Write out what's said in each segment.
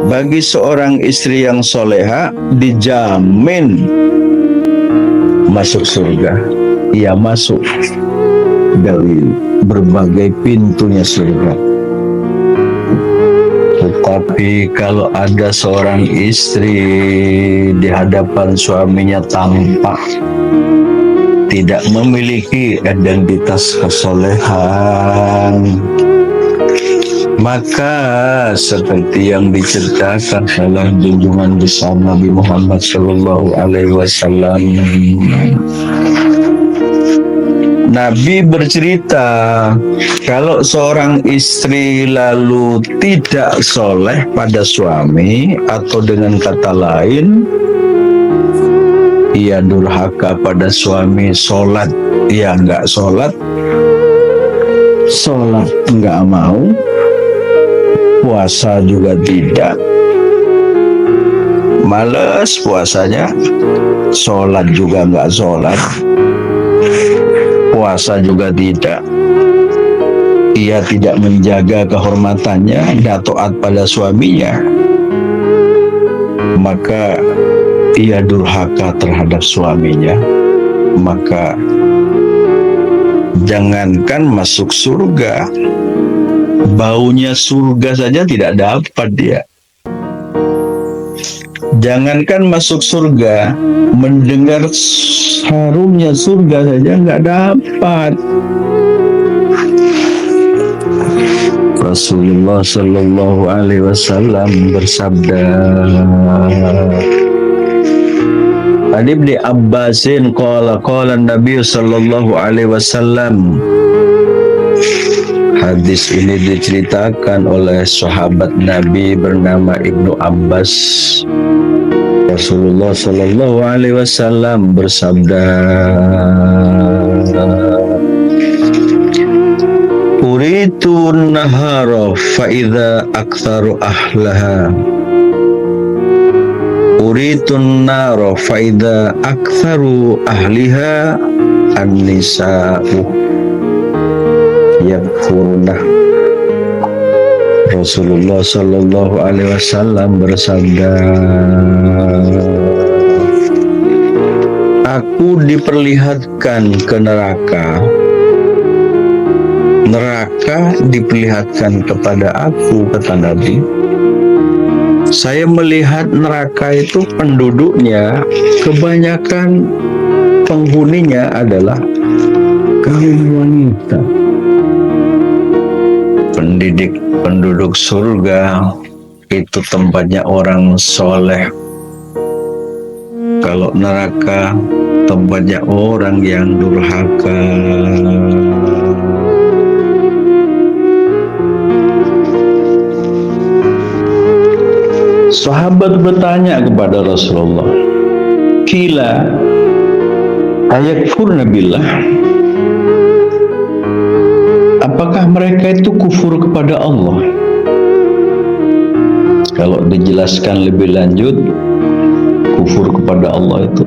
Bagi seorang istri yang soleha dijamin masuk surga. Ia masuk dari berbagai pintunya surga. Tetapi kalau ada seorang istri di hadapan suaminya tampak tidak memiliki identitas kesolehan, maka seperti yang diceritakan oleh junjungan besar Nabi Muhammad Sallallahu Alaihi Wasallam, Nabi bercerita kalau seorang istri lalu tidak soleh pada suami, atau dengan kata lain ia durhaka pada suami, sholat ia nggak sholat, sholat nggak mau, puasa juga tidak, males puasanya, sholat juga nggak sholat, puasa juga tidak, ia tidak menjaga kehormatannya, tidak taat pada suaminya, maka ia durhaka terhadap suaminya. Maka jangankan masuk surga, baunya surga saja tidak dapat dia. Jangankan masuk surga, mendengar harumnya surga saja nggak dapat. Rasulullah Sallallahu Alaihi Wasallam bersabda, An Ibni Abbasin qala Nabi Sallallahu Alaihi Wasallam. Hadis ini diceritakan oleh sahabat Nabi bernama Ibnu Abbas. Rasulullah Sallallahu Alaihi Wasallam bersabda, Uritu nahara fa idza aktsaru ahlaha, Uritu nara fa idza aktsaru ahliha an-nisa'u yakfurna. Rasulullah Sallallahu Alaihi Wasallam bersabda, aku diperlihatkan ke neraka, neraka diperlihatkan kepada aku, kata Nabi. Saya melihat neraka itu penduduknya, kebanyakan penghuninya adalah kaum wanita. Penduduk surga itu tempatnya orang soleh. Kalau neraka tempatnya orang yang durhaka. Sahabat bertanya kepada Rasulullah, Kila ayakfurna billah, apakah mereka itu kufur kepada Allah? Kalau dijelaskan lebih lanjut, kufur kepada Allah itu,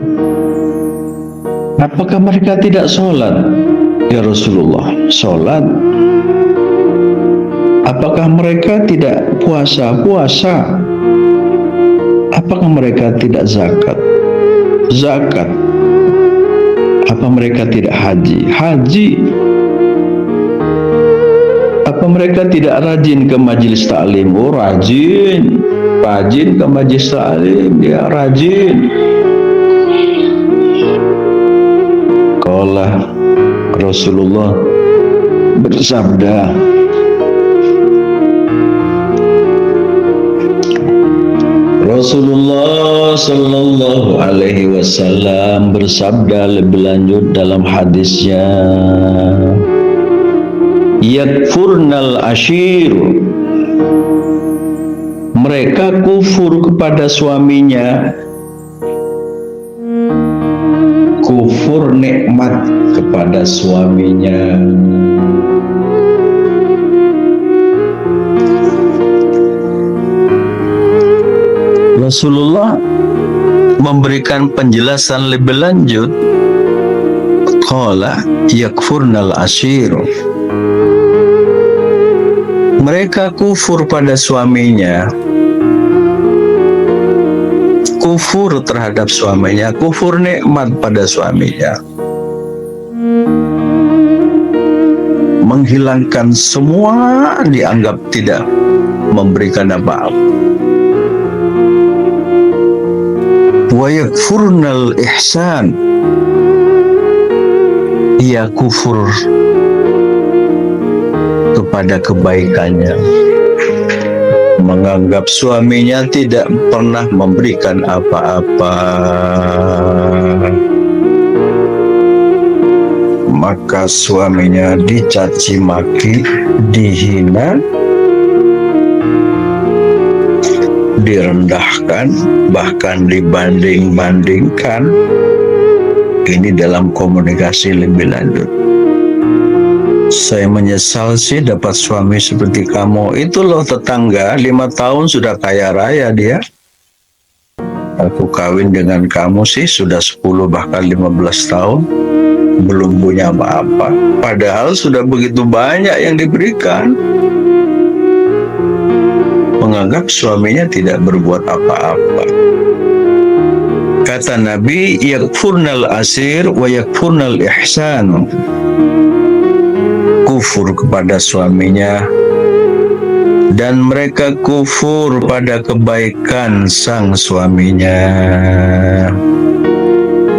apakah mereka tidak sholat? Ya Rasulullah, sholat. Apakah mereka tidak puasa? Puasa. Apakah mereka tidak zakat? Zakat. Apa mereka tidak haji? Haji. Apa mereka tidak rajin ke majelis taklim? Oh, rajin. Rajin ke majelis taklim, dia rajin. Qala Rasulullah bersabda, Rasulullah Sallallahu Alaihi Wasallam bersabda lebih lanjut dalam hadisnya, yakfurnal ashir, mereka kufur kepada suaminya, kufur nikmat kepada suaminya. Rasulullah memberikan penjelasan lebih lanjut, qala yakfurnal ashir, mereka kufur pada suaminya kufur terhadap suaminya, kufur nikmat pada suaminya, menghilangkan semua, dianggap tidak memberikan apa-apa. Wa yakfurnal ihsan, ia kufur kepada kebaikannya, menganggap suaminya tidak pernah memberikan apa-apa, maka suaminya dicaci maki, dihina, direndahkan, bahkan dibanding-bandingkan. Ini dalam komunikasi lebih lanjut. Saya menyesal sih dapat suami seperti kamu. Itu loh tetangga, 5 tahun sudah kaya raya dia. Aku kawin dengan kamu sih sudah 10 bahkan 15 tahun. Belum punya apa-apa. Padahal sudah begitu banyak yang diberikan. Menganggap suaminya tidak berbuat apa-apa. Kata Nabi, yakfurnal asir wa yakfurnal ihsan. Kufur kepada suaminya dan mereka kufur pada kebaikan sang suaminya.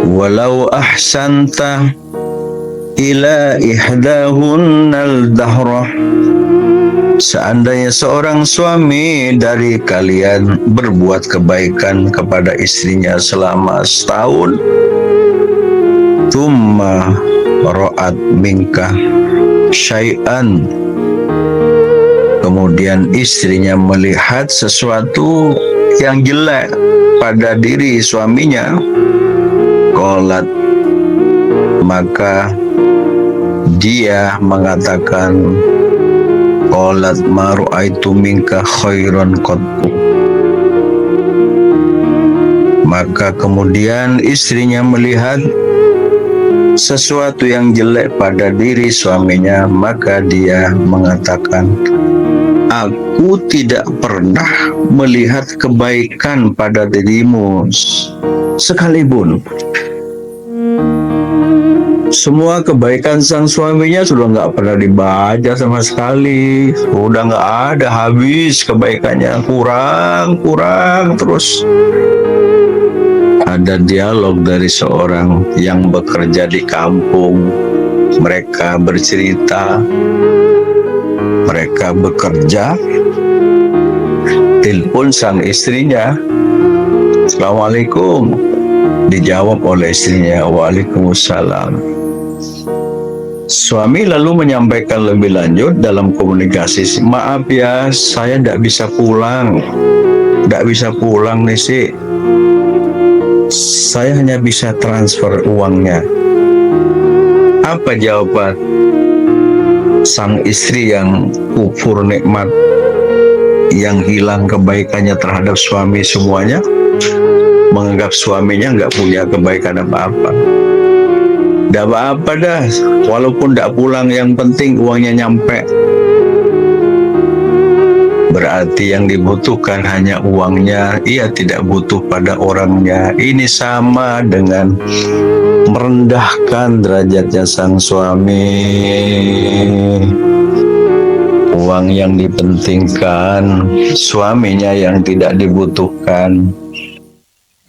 Walau ahsanta ila ihdahunnal dahrah, seandainya seorang suami dari kalian berbuat kebaikan kepada istrinya selama setahun, thumma ra'at minka syai'an, kemudian istrinya melihat sesuatu yang jelek pada diri suaminya, qalat, maka dia mengatakan, qalat ma ra'aitu minka khairan qattu, maka kemudian istrinya melihat sesuatu yang jelek pada diri suaminya, maka dia mengatakan, aku tidak pernah melihat kebaikan pada dirimu sekalipun. Semua kebaikan sang suaminya sudah nggak pernah dibaca sama sekali, sudah nggak ada, habis kebaikannya, kurang terus. Ada dialog dari seorang yang bekerja di kampung. Mereka bercerita, mereka bekerja, telepon sang istrinya, Assalamualaikum, dijawab oleh istrinya, Waalaikumsalam. Suami lalu menyampaikan lebih lanjut dalam komunikasi, maaf ya, saya tidak bisa pulang nih sih, saya hanya bisa transfer uangnya. Apa jawaban sang istri yang kufur nikmat, yang hilang kebaikannya terhadap suami semuanya, menganggap suaminya nggak punya kebaikan apa-apa? Tidak apa-apa dah, walaupun tidak pulang, yang penting uangnya nyampe. Berarti yang dibutuhkan hanya uangnya, ia tidak butuh pada orangnya. Ini sama dengan merendahkan derajatnya sang suami. Uang yang dipentingkan, suaminya yang tidak dibutuhkan.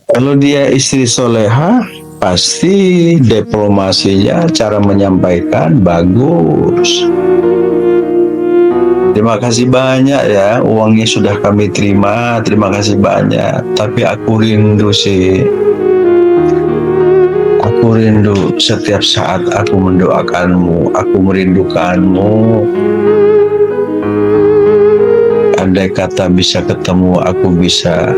Kalau dia istri soleha, pasti diplomasinya, cara menyampaikan bagus. Terima kasih banyak ya, uangnya sudah kami terima, terima kasih banyak. Tapi aku rindu sih, aku rindu setiap saat aku mendoakanmu, aku merindukanmu. Andai kata bisa ketemu, aku bisa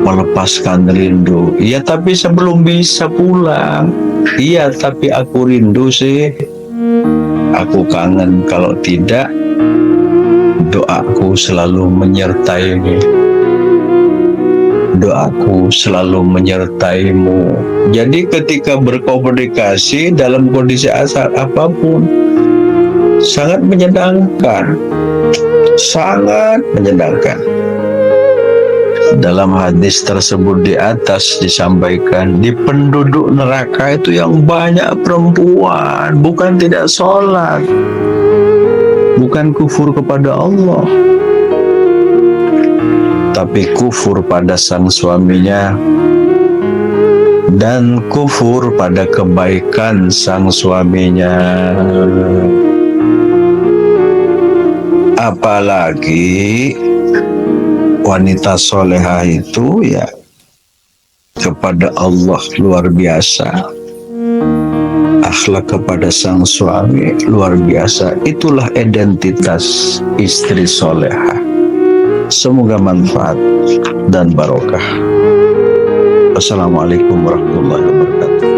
melepaskan rindu. Iya, tapi sebelum bisa pulang. Iya, tapi aku rindu sih. Aku kangen, kalau tidak, doaku selalu menyertaimu. Doaku selalu menyertaimu. Jadi ketika berkomunikasi dalam kondisi asal apapun, sangat menyenangkan. Sangat menyenangkan. Dalam hadis tersebut di atas disampaikan, di penduduk neraka itu yang banyak perempuan, bukan tidak sholat, bukan kufur kepada Allah, tapi kufur pada sang suaminya dan kufur pada kebaikan sang suaminya. Apalagi wanita solehah itu ya kepada Allah luar biasa, akhlak kepada sang suami luar biasa. Itulah identitas istri solehah. Semoga manfaat dan barokah. Wassalamualaikum warahmatullahi wabarakatuh.